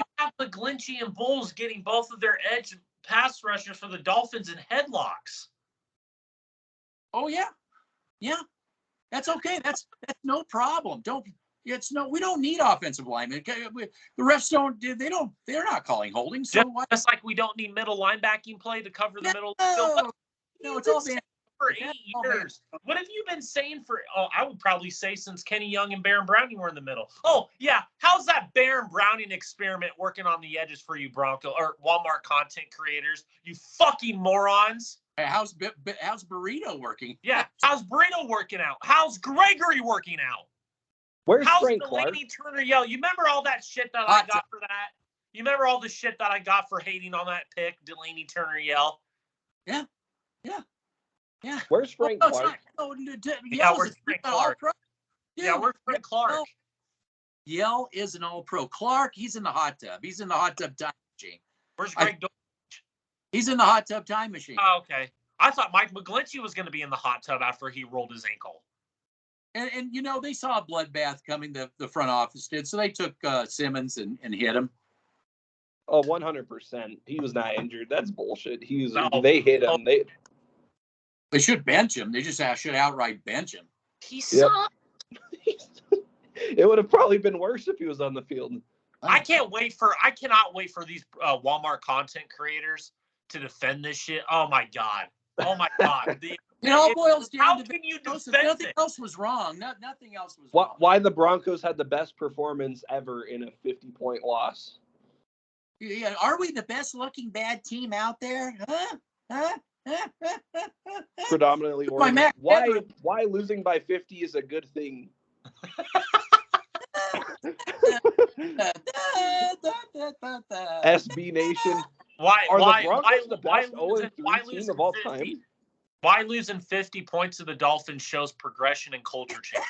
McGlinchey and Bulls getting both of their edge pass rushers for the Dolphins in headlocks.
Oh yeah. That's okay. That's no problem. We don't need offensive linemen. The refs they're not calling holding. So
just like we don't need middle linebacking play to cover the middle. No, it's all for 8 years. What have you been saying I would probably say since Kenny Young and Baron Browning were in the middle. Oh yeah. How's that Baron Browning experiment working on the edges for you Bronco or Walmart content creators? You fucking morons.
How's Burrito working?
Yeah. How's Burrito working out? How's Gregory working out?
How's
Delaney Turner Yell? You remember all that shit that I got for that? You remember all the shit that I got for hating on that pick, Delaney Turner Yell?
Yeah.
Where's Frank Clark?
Where's Frank Clark? Where's Frank Clark?
Yell is an all-pro. Clark, he's in the hot tub. He's in the hot tub time machine.
Where's Greg Dortch?
He's in the hot tub time machine.
Oh, okay. I thought Mike McGlinchey was going to be in the hot tub after he rolled his ankle.
And they saw a bloodbath coming, the front office did. So they took Simmons and hit him.
Oh, 100%. He was not injured. That's bullshit. They hit him.
They should bench him. They just should outright bench him.
He sucked.
It would have probably been worse if he was on the field.
I cannot wait for these Walmart content creators to defend this shit. Oh my god.
It all boils down
how
to
can you
defend nothing
it?
else was wrong. Nothing else was wrong.
Why the Broncos had the best performance ever in a 50-point loss?
Yeah, are we the best looking bad team out there? Huh?
Predominantly Oregon. Why losing by 50 is a good thing? SB Nation.
Why
the Broncos the best 0-3 team of all time?
Why losing 50 points to the Dolphins shows progression and culture change?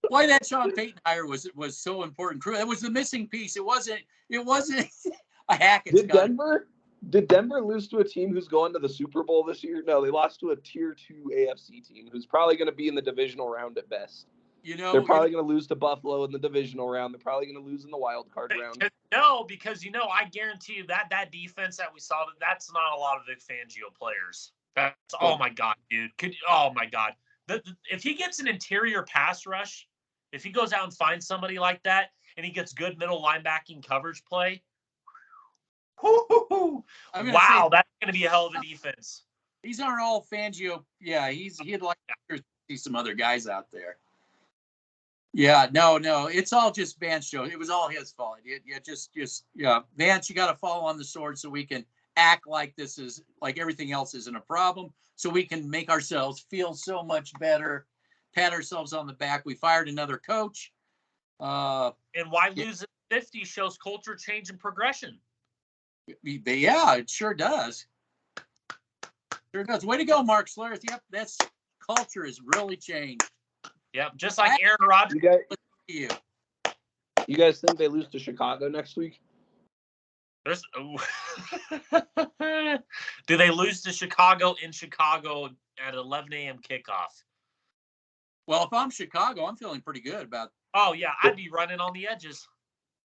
Why that Sean Payton hire was so important. It was the missing piece. It wasn't a Hackett's
Did Denver lose to a team who's going to the Super Bowl this year? No, they lost to a Tier 2 AFC team who's probably going to be in the divisional round at best. They're probably going to lose to Buffalo in the divisional round. They're probably going to lose in the wild card round.
No, because I guarantee you that defense that we saw, that's not a lot of Vic Fangio players. Oh my god, dude! Oh my god! If he gets an interior pass rush, if he goes out and finds somebody like that, and he gets good middle linebacking coverage play, wow, that's going to be a hell of a defense.
These aren't all Fangio. Yeah, he'd like to see some other guys out there. Yeah, no, it's all just Vance show. It was all his fault. Vance, you got to fall on the sword so we can act like this is like everything else isn't a problem, so we can make ourselves feel so much better, pat ourselves on the back. We fired another coach.
And why losing 50 shows culture change and progression.
Yeah, it sure does. Sure does. Way to go, Mark Schlereth. Yep, that's culture has really changed.
Yep, just like Aaron Rodgers.
You guys think they lose to Chicago next week?
Do they lose to Chicago in Chicago at 11 a.m. kickoff?
Well, if I'm Chicago, I'm feeling pretty good about.
Oh yeah, I'd be running on the edges.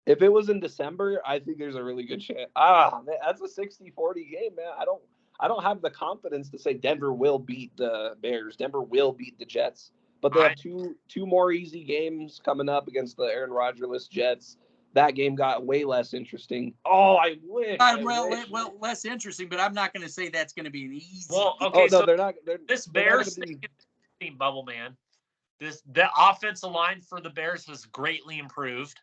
If it was in December, I think there's a really good chance. Man, that's a 60-40 game, man. I don't have the confidence to say Denver will beat the Bears. Denver will beat the Jets. But they have two more easy games coming up against the Aaron Rodgers-less Jets. That game got way less interesting. Oh, I wish.
Well, less interesting, but I'm not going to say that's going to be an easy.
Well, okay,
so they're not.
This Bears team, Bubble Man. The offensive line for the Bears has greatly improved.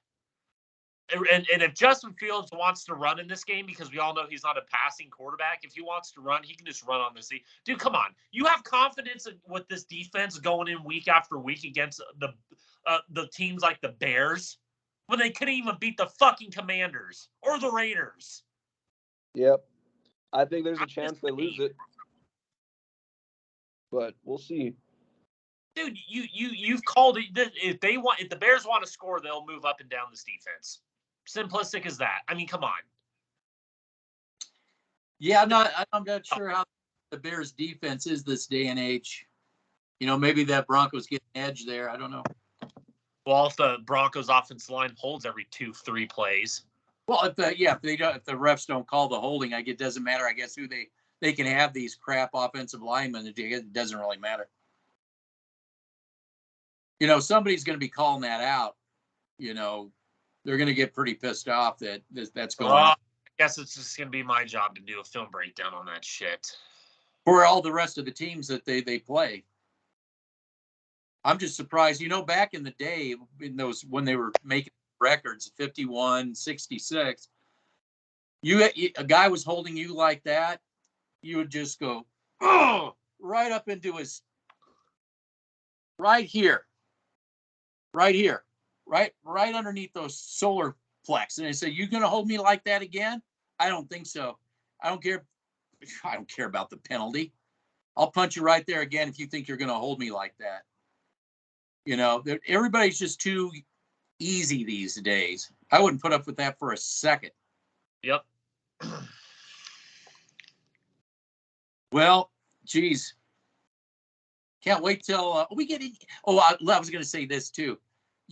And if Justin Fields wants to run in this game, because we all know he's not a passing quarterback, if he wants to run, he can just run on this. Dude, come on. You have confidence with this defense going in week after week against the teams like the Bears when they couldn't even beat the fucking Commanders or the Raiders?
Yep. I think there's a chance they lose it. But we'll see.
Dude, you've called it. If the Bears want to score, they'll move up and down this defense. Simplistic as that. I mean, come on.
Yeah, I'm not sure how the Bears defense is this day and age. Maybe that Broncos get an edge there. I don't know.
Well, if the Broncos offensive line holds every 2-3 plays.
Well, if the refs don't call the holding, it doesn't matter. I guess who they can have these crap offensive linemen. It doesn't really matter. Somebody's going to be calling that out. They're going to get pretty pissed off that that's going on.
I guess it's just going to be my job to do a film breakdown on that shit.
For all the rest of the teams that they play. I'm just surprised. Back in the day, when they were making records, 51, 66, a guy was holding you like that, you would just go, oh, right up into his, right here, right underneath those solar plex. And they say, you going to hold me like that again? I don't think so. I don't care about the penalty. I'll punch you right there again if you think you're going to hold me like that. Everybody's just too easy these days. I wouldn't put up with that for a second.
Yep.
Well, geez. Can't wait till we get in. Oh, I was going to say this too.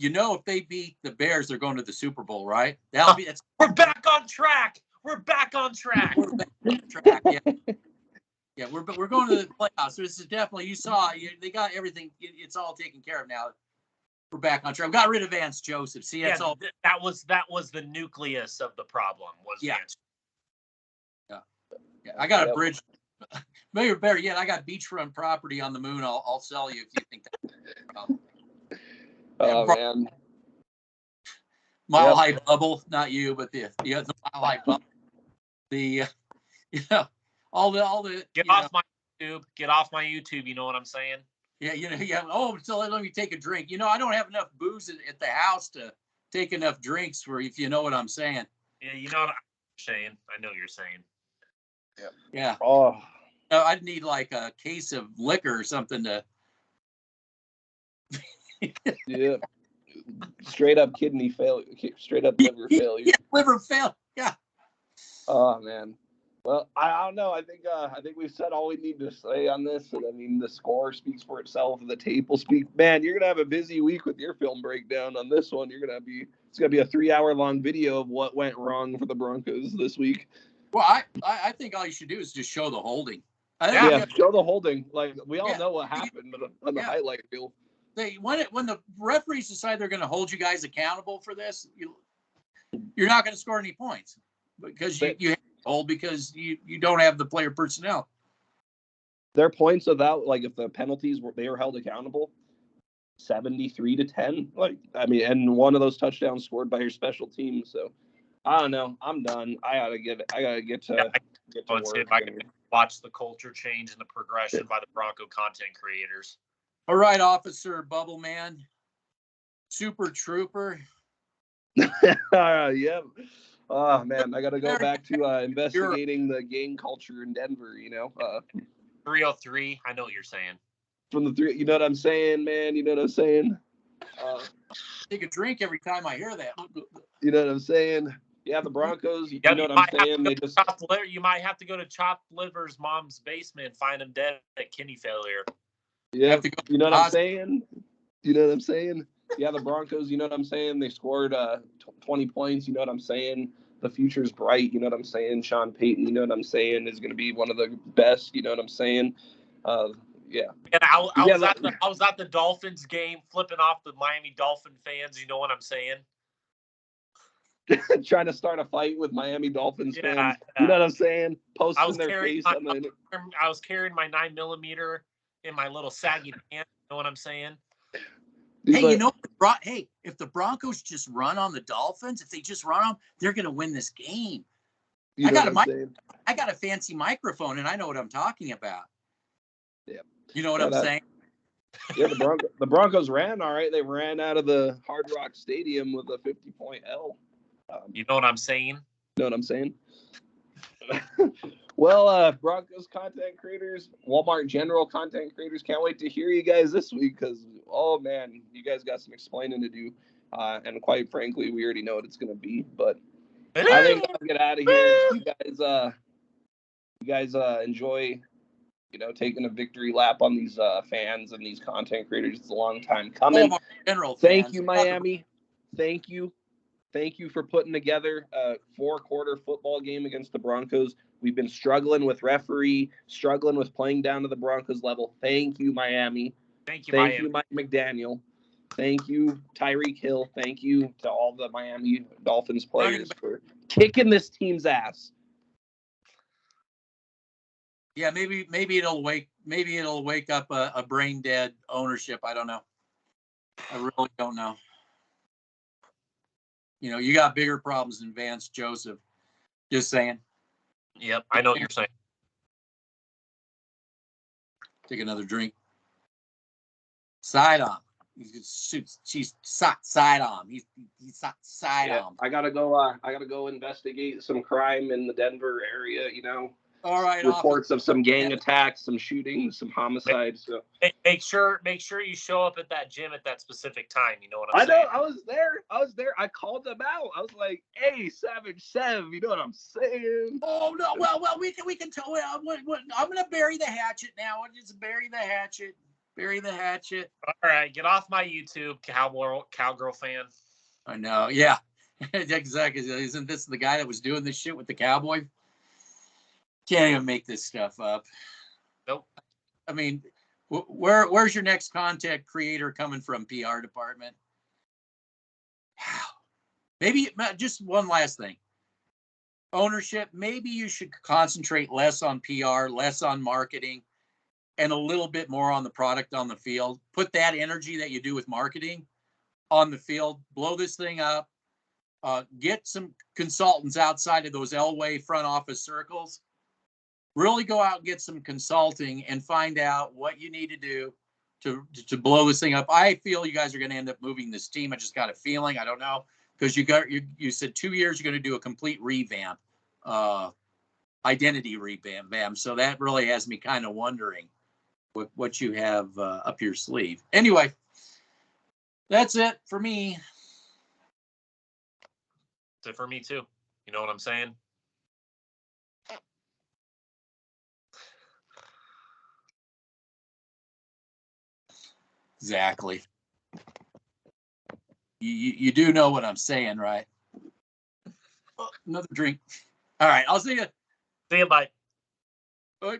If they beat the Bears, they're going to the Super Bowl, right?
We're back on track. We're back on track.
Yeah. Yeah, we're going to the playoffs. So this is definitely, they got everything. It's all taken care of now. We're back on track. We got rid of Vance Joseph. See, that's all.
That was the nucleus of the problem. Vance.
Yeah. I got a bridge. Maybe better yet, I got beachfront property on the moon. I'll sell you if you think that.
Oh man.
Mile high bubble, not you, but the mile high bubble. All the
get off my YouTube. Get off my YouTube. You know what I'm saying?
Yeah. Oh, so let me take a drink. I don't have enough booze at the house to take enough drinks for, if you know what I'm saying.
Yeah, you know what I'm saying. I know what you're saying.
Yeah.
Oh.
I'd need like a case of liquor or something to.
Yeah. Straight up kidney failure. Straight up liver failure.
Yeah, liver failure. Yeah.
Oh man. Well, I don't know. I think we've said all we need to say on this. And I mean, the score speaks for itself. The tape will speak. Man, you're gonna have a busy week with your film breakdown on this one. It's gonna be a 3-hour-long video of what went wrong for the Broncos this week.
Well, I think all you should do is just show the holding.
Show the holding. Like we all know what happened on the highlight reel.
When the referees decide they're going to hold you guys accountable for this, you're not going to score any points because you have to hold because you don't have the player personnel.
Their points about if the penalties were held accountable, 73-10. And one of those touchdowns scored by your special team. So I don't know. I'm done. I gotta get to work.
See if I can watch the culture change and the progression by the Bronco content creators.
All right, Officer Bubble Man, Super Trooper.
Yeah. Oh man, I gotta go back to investigating the gang culture in Denver.
303. I know what you're saying.
from the three. You know what I'm saying, man? You know what I'm saying?
Take a drink every time I hear that.
You know what I'm saying? Yeah, the Broncos. You
Yeah,
know what I'm saying? They just.
You might have to go to Chopped Liver's mom's basement and find him dead at kidney failure.
Yeah, you know what I'm saying? You know what I'm saying? Yeah, the Broncos. You know what I'm saying? They scored 20 points. You know what I'm saying? The future's bright. You know what I'm saying? Sean Payton. You know what I'm saying? Is going to be one of the best. You know what I'm saying? Yeah.
And I was at the Dolphins game, flipping off the Miami Dolphin fans. You know what I'm saying?
Trying to start a fight with Miami Dolphins fans. You know what I'm saying? Posting their face on the.
I was carrying my 9mm in my little saggy pants. You know what I'm saying?
Hey, you know, hey, if the Broncos just run on the Dolphins, if they just run them, they're going to win this game. I got a fancy microphone, and I know what I'm talking about.
Yeah.
You know what I'm saying?
Yeah, the Broncos ran all right. They ran out of the Hard Rock Stadium with a 50-point L.
You know what I'm saying?
You know what I'm saying? Well, Broncos content creators, Walmart General content creators, can't wait to hear you guys this week because, oh, man, you guys got some explaining to do. And quite frankly, we already know what it's going to be. But I think I'll get out of here. You guys enjoy, you know, taking a victory lap on these fans and these content creators. It's a long time coming.
Walmart General
Thank
fans.
you, Miami. Thank you. Thank you for putting together a 4-quarter football game against the Broncos. We've been struggling with referee, struggling with playing down to the Broncos level. Thank you, Miami.
Thank you,
Mike McDaniel. Thank you, Tyreek Hill. Thank you to all the Miami Dolphins players for kicking this team's ass.
Yeah, maybe it'll wake up a brain dead ownership. I don't know. I really don't know. You know, you got bigger problems than Vance Joseph. Just saying.
Yep, I know what you're saying.
Take another drink. Side on. She's side on. He's side on.
I gotta go investigate some crime in the Denver area. You know.
All right.
Reports of some gang attacks, some shootings, some homicides. So
make sure you show up at that gym at that specific time. You know what I'm saying?
I was there. I called them out. I was like, "Hey, Savage Sev, you know what I'm saying?"
Oh no. Well, we can tell. I'm gonna bury the hatchet now. I'll just bury the hatchet. Bury the hatchet.
All right, get off my YouTube, cowgirl fan.
I know. Yeah, exactly. Isn't this the guy that was doing this shit with the cowboy? Can't even make this stuff up.
Nope.
I mean, where's your next content creator coming from? PR department. Maybe just one last thing. Ownership. Maybe you should concentrate less on PR, less on marketing, and a little bit more on the product on the field. Put that energy that you do with marketing on the field. Blow this thing up. Get some consultants outside of those Elway front office circles. Really go out and get some consulting and find out what you need to do to blow this thing up. I feel you guys are going to end up moving this team. I just got a feeling. I don't know, because you said 2 years you're going to do a complete revamp, identity revamp. So that really has me kind of wondering what you have up your sleeve. Anyway, that's it for me.
That's it for me too. You know what I'm saying?
Exactly. You do know what I'm saying, right? Oh, another drink. All right, I'll see you.
See you, bye.
Bye.